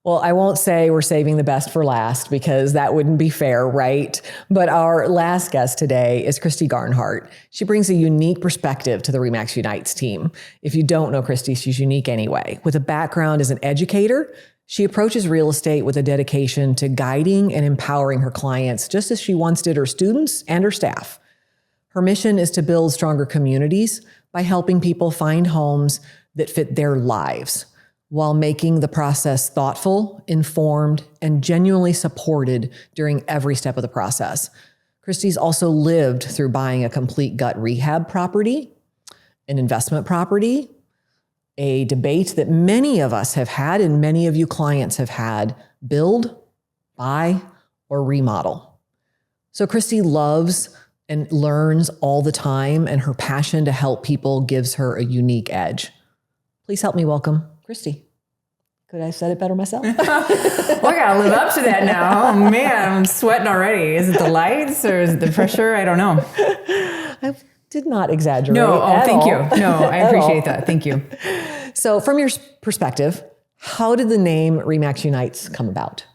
Well, I won't say we're saving the best for last because that wouldn't be fair, right? But our last guest today is Christy Garnhart. She brings a unique perspective to the Remax Unites team. If you don't know Christy, she's unique anyway. With a background as an educator, she approaches real estate with a dedication to guiding and empowering her clients, just as she once did her students and her staff. Her mission is to build stronger communities by helping people find homes that fit their lives, while making the process thoughtful, informed, and genuinely supported during every step of the process. Christy's also lived through buying a complete gut rehab property, an investment property, a debate that many of us have had and many of you clients have had: build, buy, or remodel. So Christy loves and learns all the time, and her passion to help people gives her a unique edge. Please help me welcome Christy. Could I have said it better myself? Well, I gotta live up to that now. Oh man, I'm sweating already. Is it the lights or is it the pressure? I don't know. I did not exaggerate. No, thank you. No, I appreciate that. Thank you. So from your perspective, how did the name Remax Unites come about?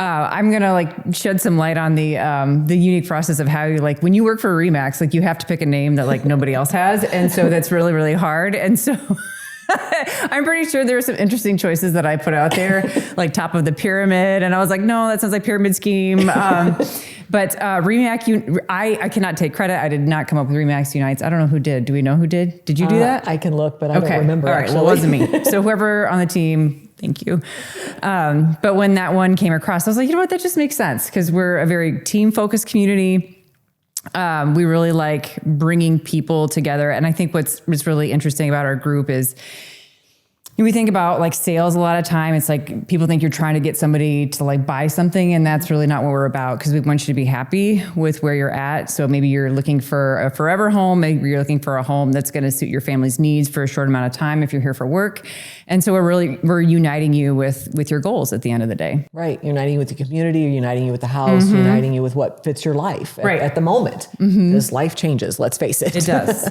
I'm gonna shed some light on the unique process of how you when you work for Remax, you have to pick a name that nobody else has, and so that's really, really hard. And so I'm pretty sure there were some interesting choices that I put out there, like top of the pyramid, and I was like, no, that sounds like pyramid scheme. But Remax, I cannot take credit. I did not come up with Remax Unites. I don't know who did. Do we know who did? Did you do that? I can look, but I don't remember. All right, well, it wasn't me. So whoever on the team, thank you. But when that one came across, I was like, you know what, that just makes sense because we're a very team-focused community. We really like bringing people together. And I think what's really interesting about our group is we think about sales a lot of time. It's people think you're trying to get somebody to buy something, and that's really not what we're about, because we want you to be happy with where you're at. So maybe you're looking for a forever home. Maybe you're looking for a home that's going to suit your family's needs for a short amount of time if you're here for work. And so we're uniting you with your goals at the end of the day. Right. Uniting you with the community, uniting you with the house, uniting you with what fits your life at the moment. Because life changes, let's face it. It does.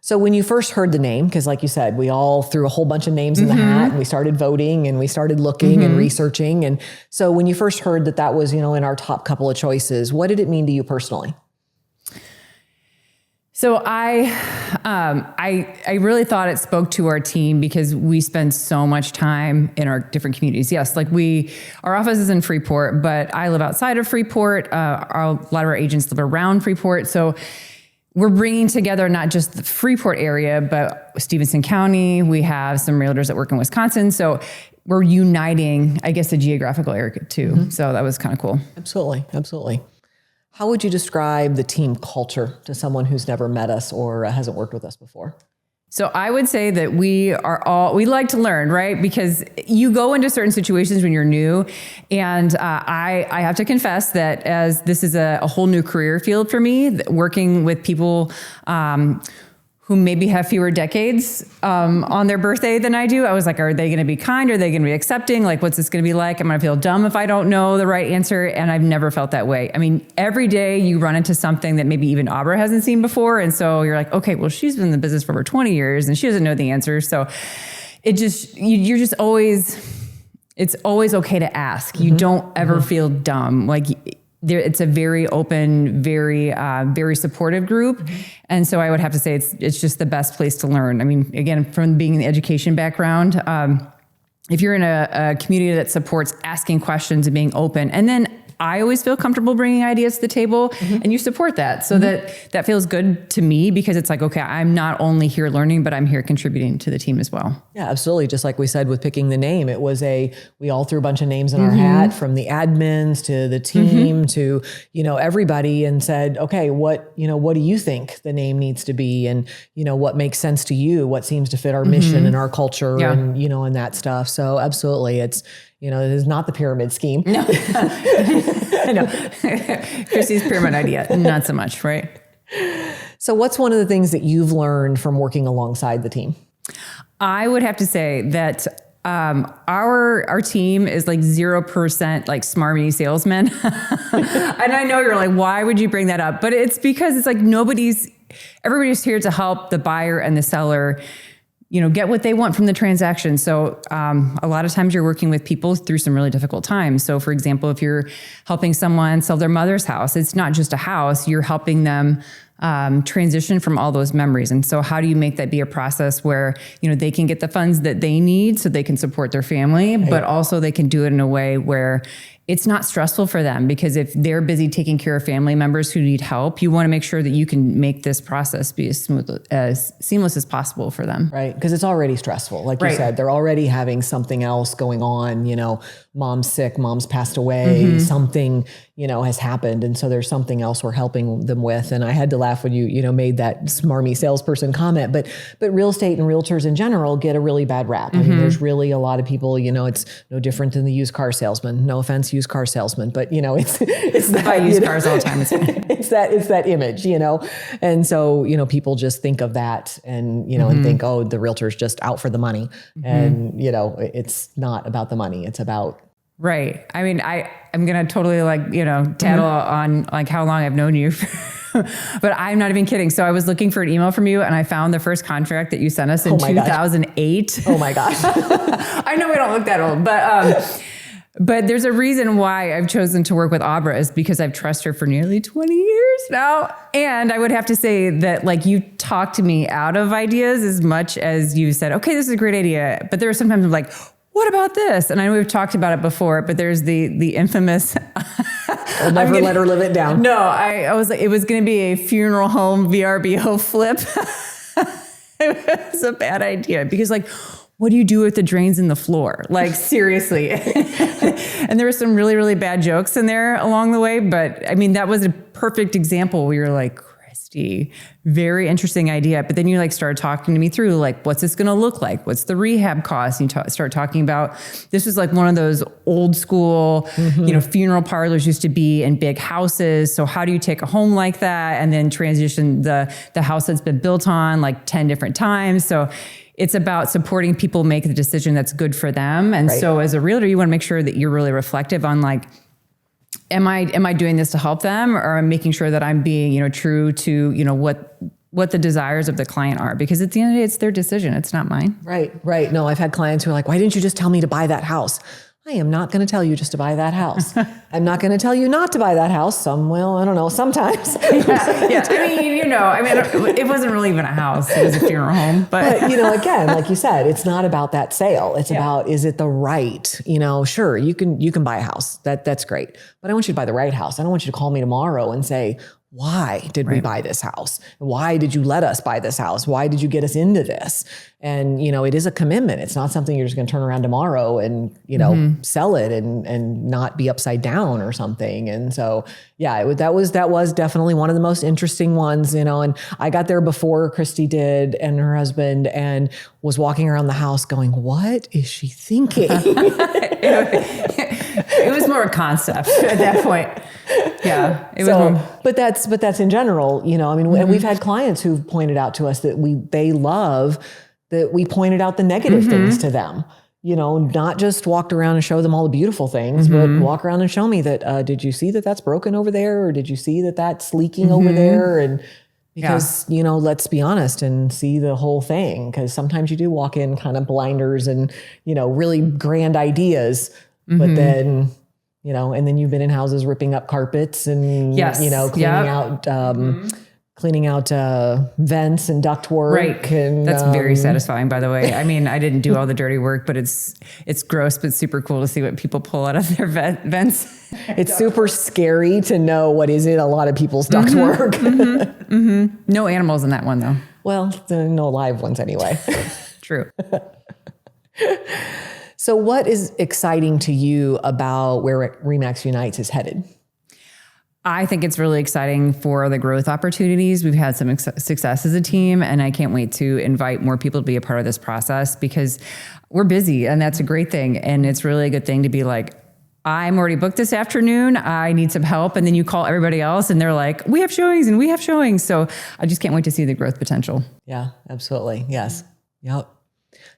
So when you first heard the name, because like you said, we all threw a whole bunch of names in the hat, and we started voting and we started looking and researching. And so when you first heard that was, in our top couple of choices, what did it mean to you personally? So I really thought it spoke to our team because we spend so much time in our different communities. Yes, our office is in Freeport, but I live outside of Freeport. A lot of our agents live around Freeport. So we're bringing together not just the Freeport area, but Stevenson County. We have some realtors that work in Wisconsin. So we're uniting, I guess, the geographical area too. So that was kind of cool. Absolutely. Absolutely. How would you describe the team culture to someone who's never met us or hasn't worked with us before? So I would say that we like to learn, right? Because you go into certain situations when you're new. And I have to confess that as this is a whole new career field for me, working with people who maybe have fewer decades on their birthday than I do. I was like, are they going to be kind? Are they going to be accepting? What's this going to be like? I'm going to feel dumb if I don't know the right answer. And I've never felt that way. I mean, every day you run into something that maybe even Abra hasn't seen before. And so you're like, okay, well, she's been in the business for over 20 years and she doesn't know the answer. So you're just always, it's always okay to ask. You don't ever feel dumb. It's a very open, very supportive group. And so I would have to say it's just the best place to learn. I mean, again, from being in the education background, if you're in a community that supports asking questions and being open, and then I always feel comfortable bringing ideas to the table, and you support that. So that feels good to me because it's okay, I'm not only here learning, but I'm here contributing to the team as well. Yeah, absolutely. Just like we said with picking the name, it was we all threw a bunch of names in our hat, from the admins to the team to, everybody, and said, okay, what do you think the name needs to be? And, what makes sense to you? What seems to fit our mission and our culture and, and that stuff. So absolutely. It is not the pyramid scheme. No. I know. Christy's pyramid idea, not so much, right? So what's one of the things that you've learned from working alongside the team? I would have to say that our team is 0% smarmy salesmen. And I know you're like, why would you bring that up? But it's because it's everybody's here to help the buyer and the seller get what they want from the transaction. So a lot of times you're working with people through some really difficult times. So for example, if you're helping someone sell their mother's house, it's not just a house, you're helping them transition from all those memories. And so how do you make that be a process where, they can get the funds that they need so they can support their family, but also they can do it in a way where it's not stressful for them, because if they're busy taking care of family members who need help, you want to make sure that you can make this process be as seamless as possible for them. Right. Because it's already stressful. Like you said, they're already having something else going on, mom's sick, mom's passed away, something, has happened. And so there's something else we're helping them with. And I had to laugh when you made that smarmy salesperson comment, but real estate and realtors in general get a really bad rap. I mean, there's really a lot of people, it's no different than the used car salesman. No offense, used car salesman, but it's that, I use cars all the time. it's that image, and so, people just think of that and, and think, oh, the realtor's just out for the money. And, it's not about the money. It's about. Right. I mean, I'm going to totally tattle on how long I've known you, but I'm not even kidding. So I was looking for an email from you and I found the first contract that you sent us in 2008. Oh my gosh. I know we don't look that old, but there's a reason why I've chosen to work with Abra is because I've trusted her for nearly 20 years now. And I would have to say that you talked to me out of ideas as much as you said, okay, this is a great idea. But there are sometimes I'm like, what about this? And I know we've talked about it before, but there's the infamous. I'll never let her live it down. No, I was like, it was going to be a funeral home VRBO flip. It was a bad idea because what do you do with the drains in the floor? Seriously. And there were some really, really bad jokes in there along the way. But I mean, that was a perfect example where you're like, Christy, very interesting idea. But then you started talking to me through what's this going to look like? What's the rehab cost? And you start talking about, this was one of those old school, funeral parlors used to be in big houses. So how do you take a home like that and then transition the house that's been built on 10 different times? So it's about supporting people make the decision that's good for them. And so as a realtor, you want to make sure that you're really reflective on am I doing this to help them, or am I making sure that I'm being, true to, what the desires of the client are? Because at the end of the day, it's their decision. It's not mine. Right. No, I've had clients who are like, why didn't you just tell me to buy that house? I am not going to tell you just to buy that house. I'm not going to tell you not to buy that house. I don't know, sometimes. Yeah. It wasn't really even a house. It was a funeral home. But again, like you said, it's not about that sale. It's about, is it the right, sure, you can buy a house. That's great. But I want you to buy the right house. I don't want you to call me tomorrow and say, why did we buy this house? Why did you let us buy this house? Why did you get us into this? And, it is a commitment. It's not something you're just going to turn around tomorrow and, sell it and not be upside down or something. And so, that was definitely one of the most interesting ones, and I got there before Christy did and her husband, and was walking around the house going, what is she thinking? It was more a concept at that point. Yeah. But that's in general, and we've had clients who've pointed out to us that they love that we pointed out the negative things to them, not just walked around and show them all the beautiful things, but walk around and show me that, did you see that that's broken over there? Or did you see that that's leaking over there? And because, let's be honest and see the whole thing. Because sometimes you do walk in kind of blinders and, really grand ideas, but then, and then you've been in houses ripping up carpets and, cleaning out vents and ductwork. Right. And, that's very satisfying, by the way. I mean, I didn't do all the dirty work, but it's gross, but super cool to see what people pull out of their vents. It's super scary to know what is in a lot of people's ductwork. No animals in that one, though. Well, no live ones anyway. True. So what is exciting to you about where Remax Unites is headed? I think it's really exciting for the growth opportunities. We've had some success as a team, and I can't wait to invite more people to be a part of this process because we're busy, and that's a great thing. And it's really a good thing to be like, I'm already booked this afternoon. I need some help. And then you call everybody else and they're like, we have showings and we have showings. So I just can't wait to see the growth potential. Yeah, absolutely. Yes. Yep.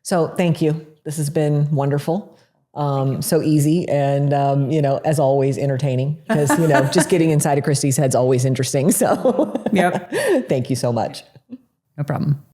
So thank you. This has been wonderful. So easy and, as always, entertaining because, just getting inside of Christy's head's always interesting. So yep. Thank you so much. No problem.